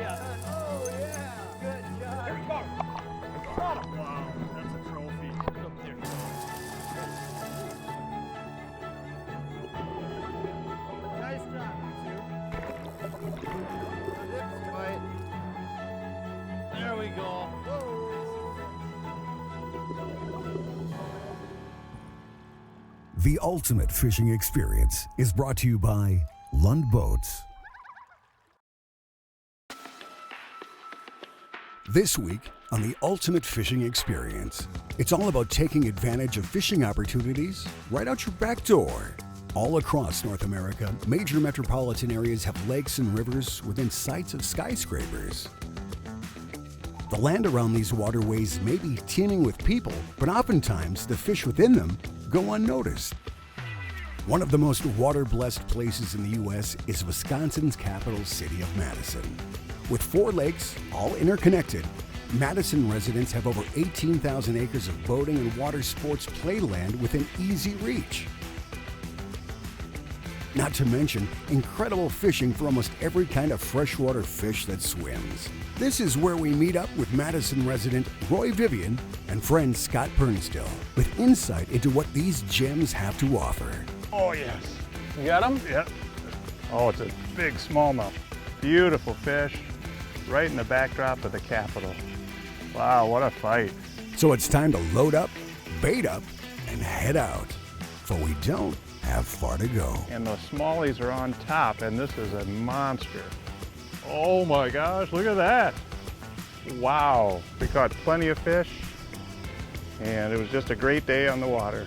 Yeah. Oh, yeah. Good job. There you go. Got him. Wow, that's a trophy. Up there. Nice job, you two. Lips fight. There we go. Whoa. The ultimate fishing experience is brought to you by Lund Boats. This week on the ultimate fishing experience, it's all about taking advantage of fishing opportunities right out your back door. All across North America, major metropolitan areas have lakes and rivers within sights of skyscrapers. The land around these waterways may be teeming with people, but oftentimes the fish within them go unnoticed. One of the most water-blessed places in the U.S. is Wisconsin's capital city of Madison. With 4 lakes, all interconnected, Madison residents have over 18,000 acres of boating and water sports playland within easy reach. Not to mention incredible fishing for almost every kind of freshwater fish that swims. This is where we meet up with Madison resident Roy Vivian and friend Scott Pirnstill with insight into what these gems have to offer. Oh, yes. You got him? Yep. Oh, it's a big smallmouth. Beautiful fish, right in the backdrop of the Capitol. Wow, what a fight. So it's time to load up, bait up, and head out. For we don't have far to go. And the smallies are on top, and this is a monster. Oh my gosh, look at that. Wow, we caught plenty of fish, and it was just a great day on the water.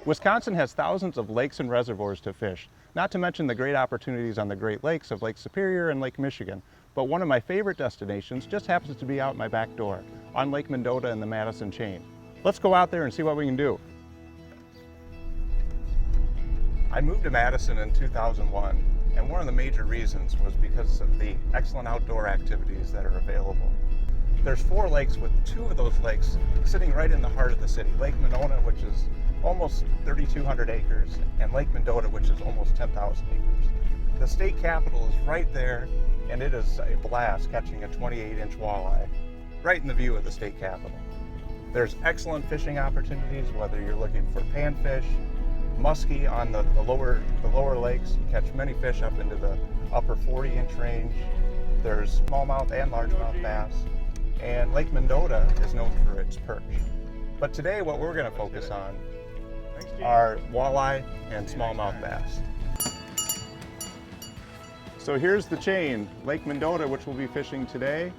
Wisconsin has thousands of lakes and reservoirs to fish, not to mention the great opportunities on the Great Lakes of Lake Superior and Lake Michigan. But one of my favorite destinations just happens to be out my back door, on Lake Mendota and the Madison chain. Let's go out there and see what we can do. I moved to Madison in 2001, and one of the major reasons was because of the excellent outdoor activities that are available. There's 4 lakes, with 2 of those lakes sitting right in the heart of the city. Lake Monona, which is almost 3,200 acres, and Lake Mendota, which is almost 10,000 acres. The state capitol is right there, and it is a blast catching a 28-inch walleye right in the view of the state capitol. There's excellent fishing opportunities, whether you're looking for panfish, muskie on the lower lakes. You catch many fish up into the upper 40-inch range. There's smallmouth and largemouth bass, and Lake Mendota is known for its perch. But today what we're going to focus on are walleye and smallmouth bass. So here's the chain, Lake Mendota, which we'll be fishing today,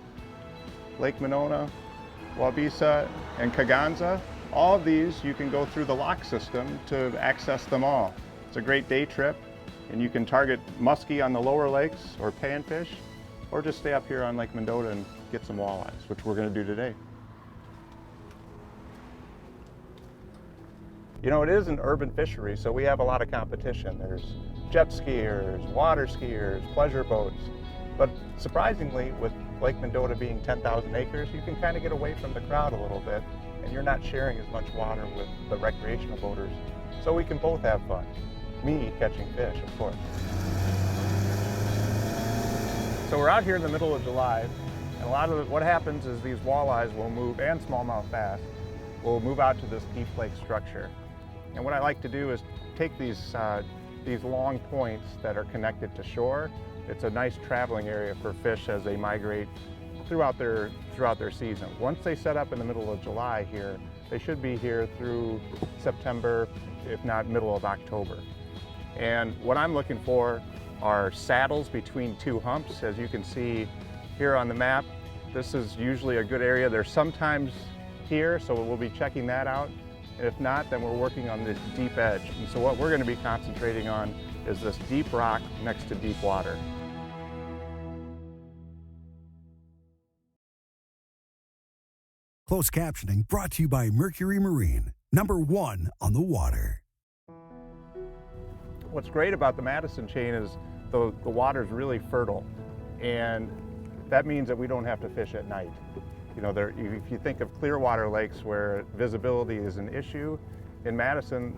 Lake Monona, Waubesa, and Kaganza. All of these, you can go through the lock system to access them all. It's a great day trip, and you can target muskie on the lower lakes or panfish, or just stay up here on Lake Mendota and get some walleyes, which we're going to do today. You know, it is an urban fishery, so we have a lot of competition. There's jet skiers, water skiers, pleasure boats. But surprisingly, with Lake Mendota being 10,000 acres, you can kind of get away from the crowd a little bit, and you're not sharing as much water with the recreational boaters. So we can both have fun. Me catching fish, of course. So we're out here in the middle of July, and what happens is these walleyes will move, and smallmouth bass, will move out to this deep lake structure. And what I like to do is take these long points that are connected to shore. It's a nice traveling area for fish as they migrate throughout their season. Once they set up in the middle of July here, they should be here through September, if not middle of October. And what I'm looking for are saddles between 2 humps. As you can see here on the map, this is usually a good area. There's sometimes here, so we'll be checking that out. And if not, then we're working on this deep edge. And so what we're going to be concentrating on is this deep rock next to deep water. Closed captioning brought to you by Mercury Marine, #1 on the water. What's great about the Madison chain is the water is really fertile, and that means that we don't have to fish at night. You know, if you think of clear water lakes where visibility is an issue, In Madison,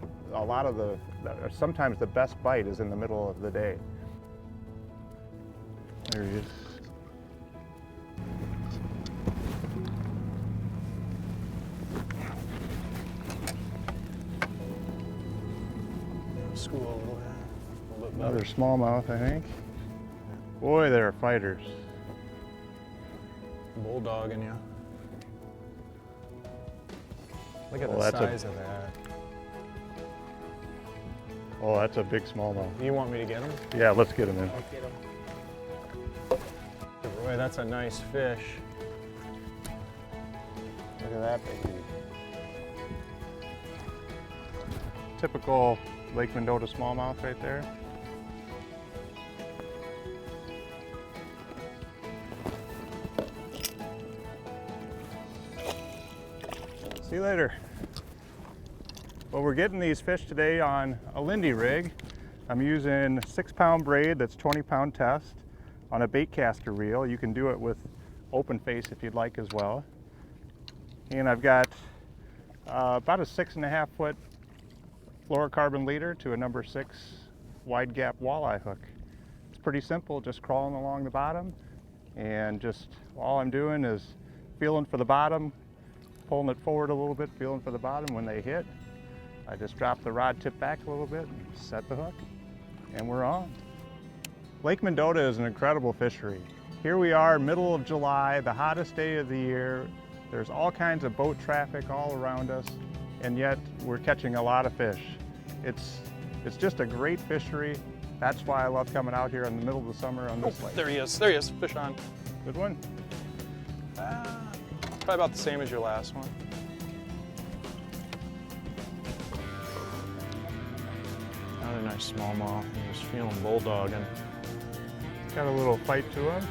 sometimes the best bite is in the middle of the day. There he is. School a little bit better. Another smallmouth, I think. Boy, they're fighters. Bulldogging you. Look at Oh, the that's size of that. Oh, that's a big smallmouth. You want me to get him? Yeah, let's get him in. I'll get him. Roy, that's a nice fish. Look at that baby. Typical Lake Mendota smallmouth right there. See you later. Well, we're getting these fish today on a Lindy rig. I'm using 6-pound braid that's 20-pound test on a bait caster reel. You can do it with open face if you'd like as well. And I've got about a 6.5 foot fluorocarbon leader to a number 6 wide gap walleye hook. It's pretty simple, just crawling along the bottom, and just all I'm doing is feeling for the bottom, pulling it forward a little bit, feeling for the bottom. When they hit, I just drop the rod tip back a little bit and set the hook, and we're on. Lake Mendota is an incredible fishery. Here we are, middle of July, the hottest day of the year. There's all kinds of boat traffic all around us, and yet we're catching a lot of fish. It's just a great fishery. That's why I love coming out here in the middle of the summer on this lake. There he is. There he is. Fish on. Good one. Probably about the same as your last one. Another nice smallmouth. He's just feeling bulldogging. Got a little fight to him.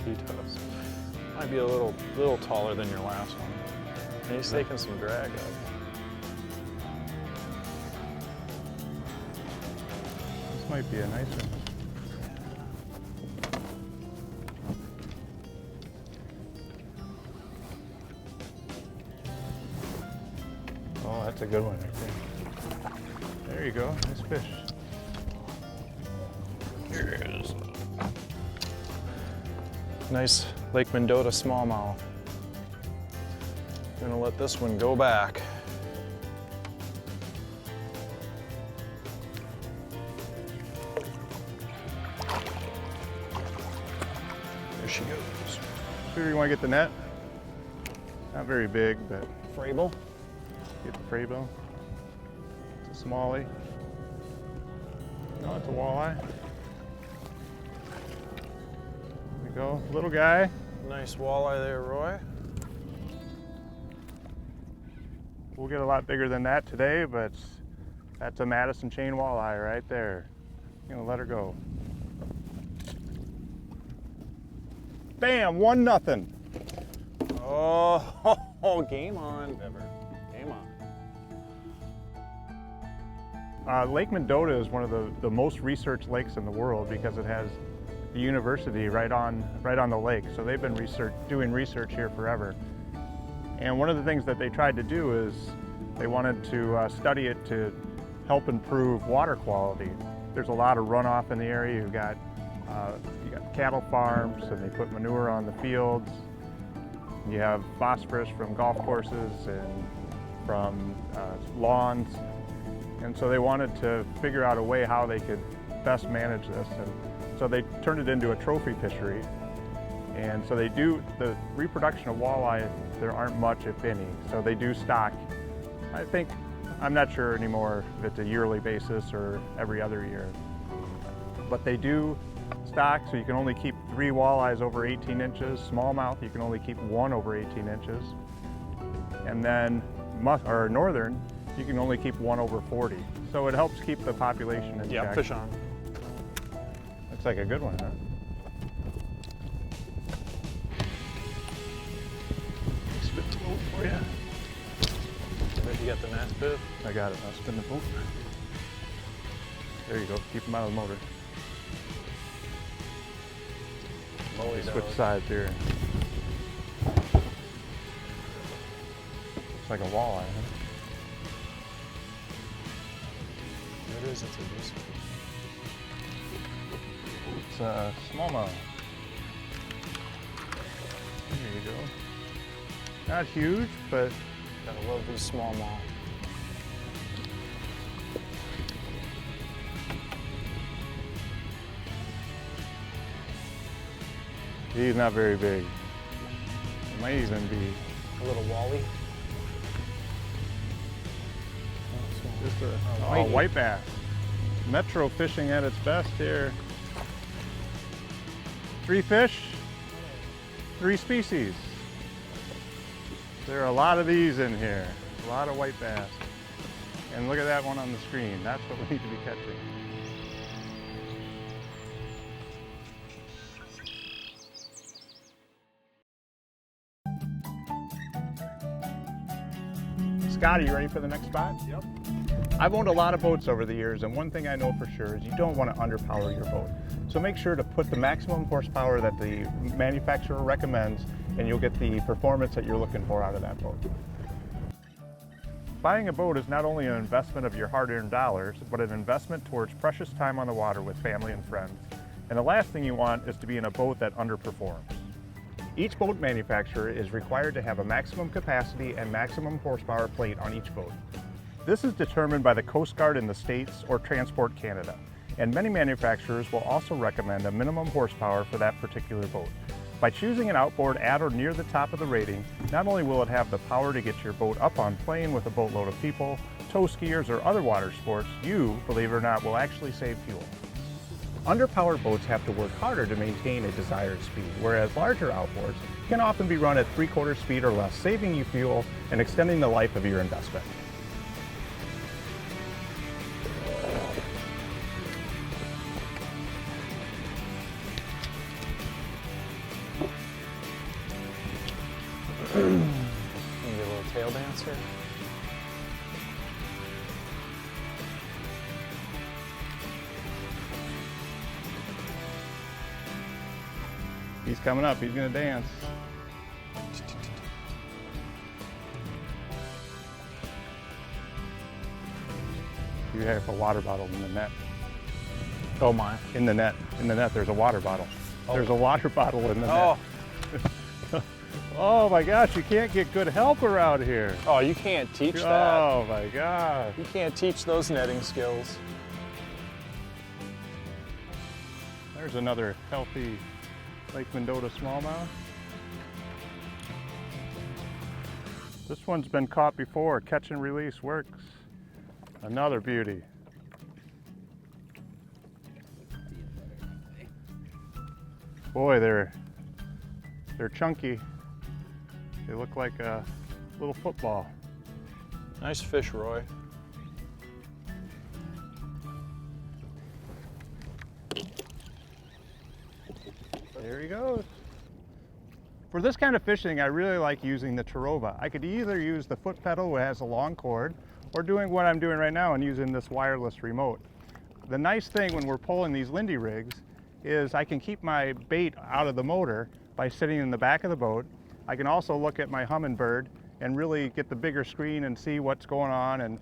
He does. Might be a little taller than your last one. And he's taking some drag up. This might be a nice one. Oh, that's a good one right there. There you go, nice fish. Here it is. Nice Lake Mendota smallmouth. Gonna let this one go back. There she goes. Sure you want to get the net? Not very big, but Frable. get the Frable. It's a smallie. No, it's a walleye. There we go, little guy. Nice walleye there, Roy. We'll get a lot bigger than that today, but that's a Madison chain walleye right there. I'm gonna let her go. Bam, 1-0. Oh, game on, Bever. Game on. Lake Mendota is one of the most researched lakes in the world because it has the university right on the lake. So they've been doing research here forever. And one of the things that they tried to do is they wanted to study it to help improve water quality. There's a lot of runoff in the area. You got cattle farms, and they put manure on the fields. You have phosphorus from golf courses and from lawns. And so they wanted to figure out a way how they could best manage this. And so they turned it into a trophy fishery. And so they do, the reproduction of walleye, there aren't much, if any. So they do stock. I'm not sure anymore if it's a yearly basis or every other year. But they do stock, so you can only keep 3 walleyes over 18 inches. Smallmouth, you can only keep 1 over 18 inches. And then northern, you can only keep 1 over 40. So it helps keep the population in check. Yeah, fish on. Looks like a good one, huh? Spin the boat for you. Did you get the net, Biv? I got it. I'll spin the boat. There you go. Keep them out of the motor. Switch sides here. Looks like a walleye, huh? It is, it's a decent. It's a smallmouth. There you go. Not huge, but Gotta love these smallmouth. he's not very big. It might even be A little wally. just a white bass. Metro fishing at its best here. 3 fish, 3 species. There are a lot of these in here, a lot of white bass. And look at that one on the screen. That's what we need to be catching. Scott, are you ready for the next spot? Yep. I've owned a lot of boats over the years, and one thing I know for sure is you don't want to underpower your boat. So make sure to put the maximum horsepower that the manufacturer recommends, and you'll get the performance that you're looking for out of that boat. Buying a boat is not only an investment of your hard-earned dollars, but an investment towards precious time on the water with family and friends. And the last thing you want is to be in a boat that underperforms. Each boat manufacturer is required to have a maximum capacity and maximum horsepower plate on each boat. This is determined by the Coast Guard in the States or Transport Canada, and many manufacturers will also recommend a minimum horsepower for that particular boat. By choosing an outboard at or near the top of the rating, not only will it have the power to get your boat up on plane with a boatload of people, tow skiers, or other water sports, you, believe it or not, will actually save fuel. Underpowered boats have to work harder to maintain a desired speed, whereas larger outboards can often be run at 3/4 speed or less, saving you fuel and extending the life of your investment. Maybe a little tail dance here. He's coming up, he's gonna dance. You have a water bottle in the net. Oh my. In the net, there's a water bottle. Oh. There's a water bottle in the Oh. net. Oh my gosh, you can't get good help around here. Oh, you can't teach that. Oh my gosh. You can't teach those netting skills. There's another healthy Lake Mendota smallmouth. This one's been caught before. Catch and release works. Another beauty. Boy, they're chunky. They look like a little football. Nice fish, Roy. There he goes. For this kind of fishing, I really like using the Terova. I could either use the foot pedal, which has a long cord, or doing what I'm doing right now and using this wireless remote. The nice thing when we're pulling these Lindy rigs is I can keep my bait out of the motor by sitting in the back of the boat. I can also look at my Humminbird and really get the bigger screen and see what's going on, and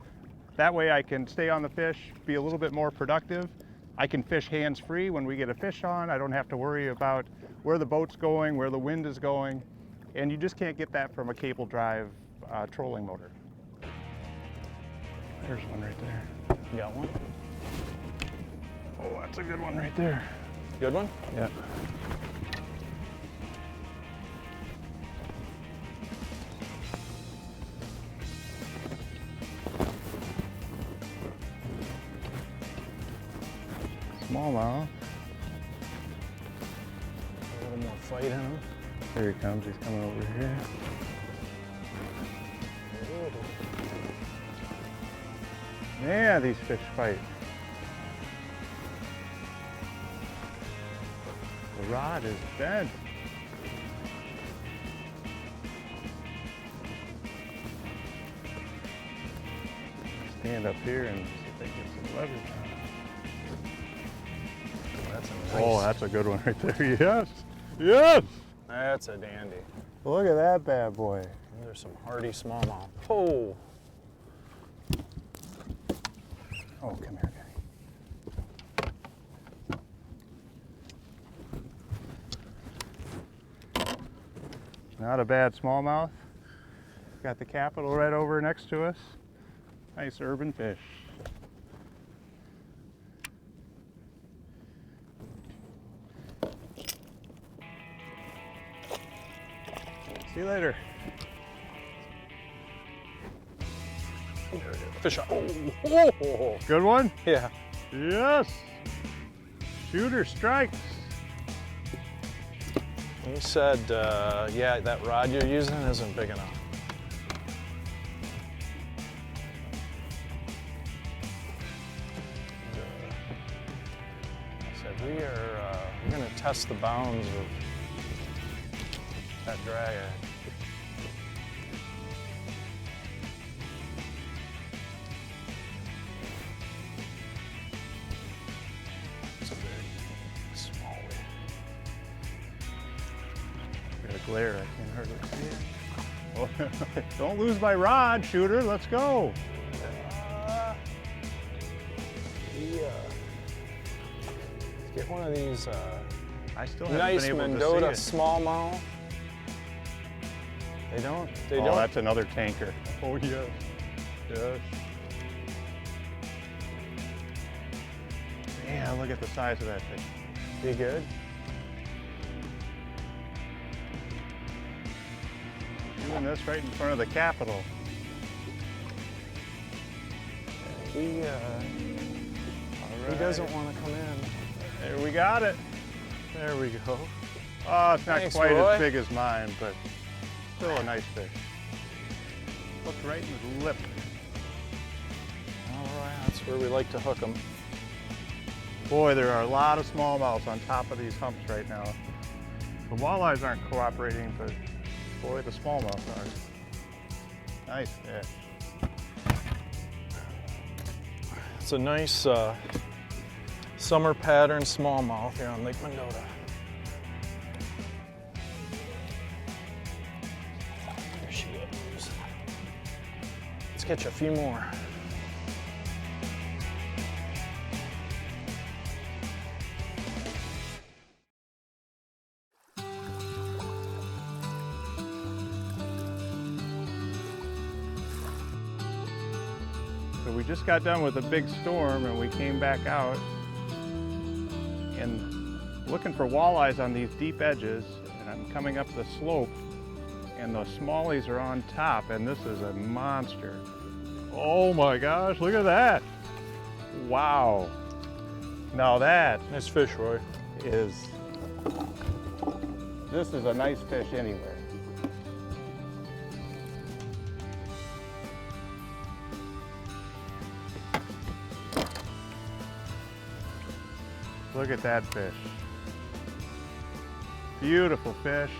that way I can stay on the fish, be a little bit more productive. I can fish hands-free when we get a fish on. I don't have to worry about where the boat's going, where the wind is going, and you just can't get that from a cable drive trolling motor. There's one right there. You got one? Oh, that's a good one right there. Good one? Yeah. Smallmouth. A little more fight in him. Here he comes, he's coming over here. Yeah, these fish fight. The rod is bent. Stand up here and see if they get some leverage on it. That's a nice. Oh, that's a good one right there. Yes. Yes. That's a dandy. Look at that bad boy. There's some hardy smallmouth. Oh. Oh, come here, guy. Not a bad smallmouth. Got the Capitol right over next to us. Nice urban fish. See you later. Fish on. Oh, Good one? yeah. Yes. Shooter strikes. He said, yeah, that rod you're using isn't big enough. I said, we're going to test the bounds of that drag edge. It's a very small weight. Got a glare, I can't hardly see it. Oh, don't lose my rod, Shooter, let's go. Get one of these I still haven't nice been able Mendota to see it. smallmouth. They don't. Oh, that's another tanker. Oh, yes. Yes. Yeah, look at the size of that fish. Be good. Doing this right in front of the Capitol. He doesn't want to come in. There we got it. There we go. Oh, it's not Thanks, quite Roy. as big as mine, but still a nice fish. Looked right in his lip. All right, that's where we like to hook them. Boy, there are a lot of smallmouths on top of these humps right now. The walleyes aren't cooperating, but boy, the smallmouths are. Nice fish. It's a nice summer pattern smallmouth here on Lake Mendota. There she is. Let's catch a few more. So we just got done with a big storm and we came back out and looking for walleyes on these deep edges, and I'm coming up the slope and the smallies are on top, and this is a monster. Oh my gosh, look at that. Wow. Now that Nice fish, Roy. is, this is a nice fish anywhere. Look at that fish. Beautiful fish,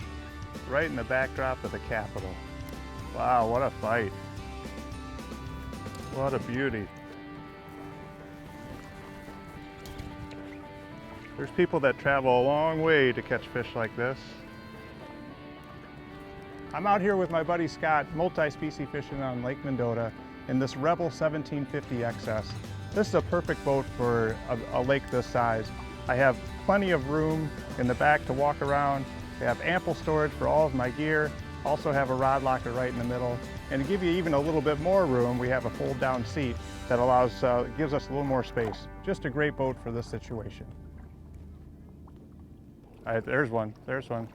right in the backdrop of the Capitol. Wow, what a fight. What a beauty. There's people that travel a long way to catch fish like this. I'm out here with my buddy Scott, multi-species fishing on Lake Mendota in this Rebel 1750 XS. This is a perfect boat for a lake this size. I have plenty of room in the back to walk around. I have ample storage for all of my gear. Also have a rod locker right in the middle. And to give you even a little bit more room, we have a fold down seat that allows, gives us a little more space. Just a great boat for this situation. All right, there's one, there's one.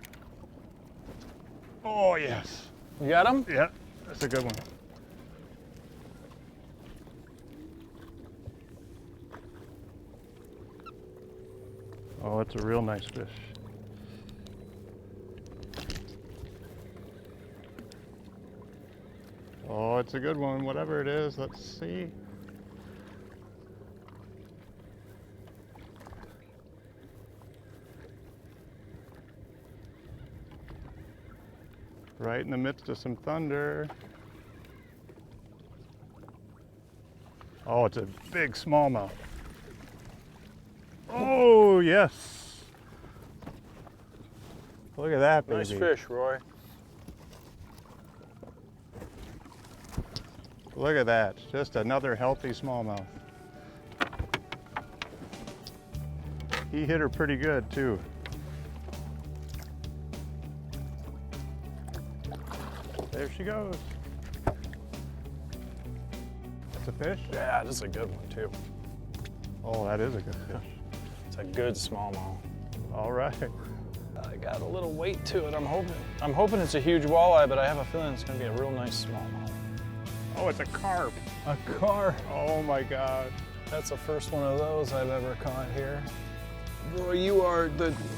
Oh yes. You got him? Yeah, that's a good one. Oh, it's a real nice fish. Oh, it's a good one, whatever it is. Let's see. Right in the midst of some thunder. Oh, it's a big smallmouth. Oh, yes. Look at that, baby. Nice fish, Roy. Look at that. Just another healthy smallmouth. He hit her pretty good, too. There she goes. That's a fish? Yeah, this is a good one too. Oh, that is a good fish. It's a good smallmouth. All right. I got a little weight to it. I'm hoping it's a huge walleye, but I have a feeling it's gonna be a real nice smallmouth. Oh, it's a carp. A carp. Oh my God. That's the first one of those I've ever caught here. Boy, you are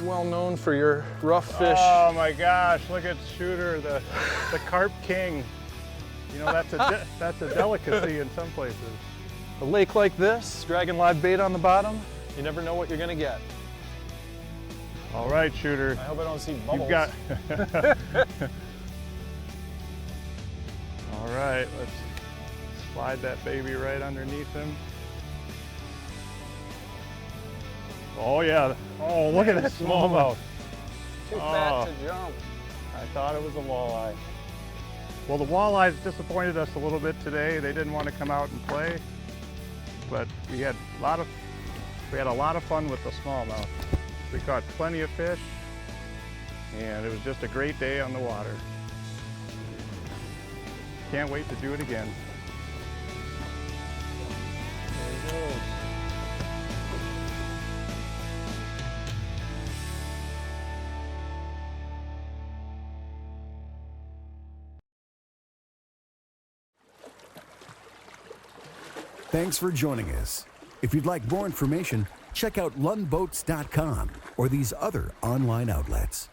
well known for your rough fish. Oh my gosh, look at Shooter, the carp king. You know, that's a delicacy in some places. A lake like this, dragging live bait on the bottom, you never know what you're gonna get. All right, Shooter. I hope I don't see bubbles. You've got. All right, let's slide that baby right underneath him. Oh yeah. Oh, look at that smallmouth. Too fat to jump. I thought it was a walleye. Well, the walleyes disappointed us a little bit today. They didn't want to come out and play, but we had a lot of fun with the smallmouth. We caught plenty of fish, and it was just a great day on the water. Can't wait to do it again. There he goes. Thanks for joining us. If you'd like more information, check out lundboats.com or these other online outlets.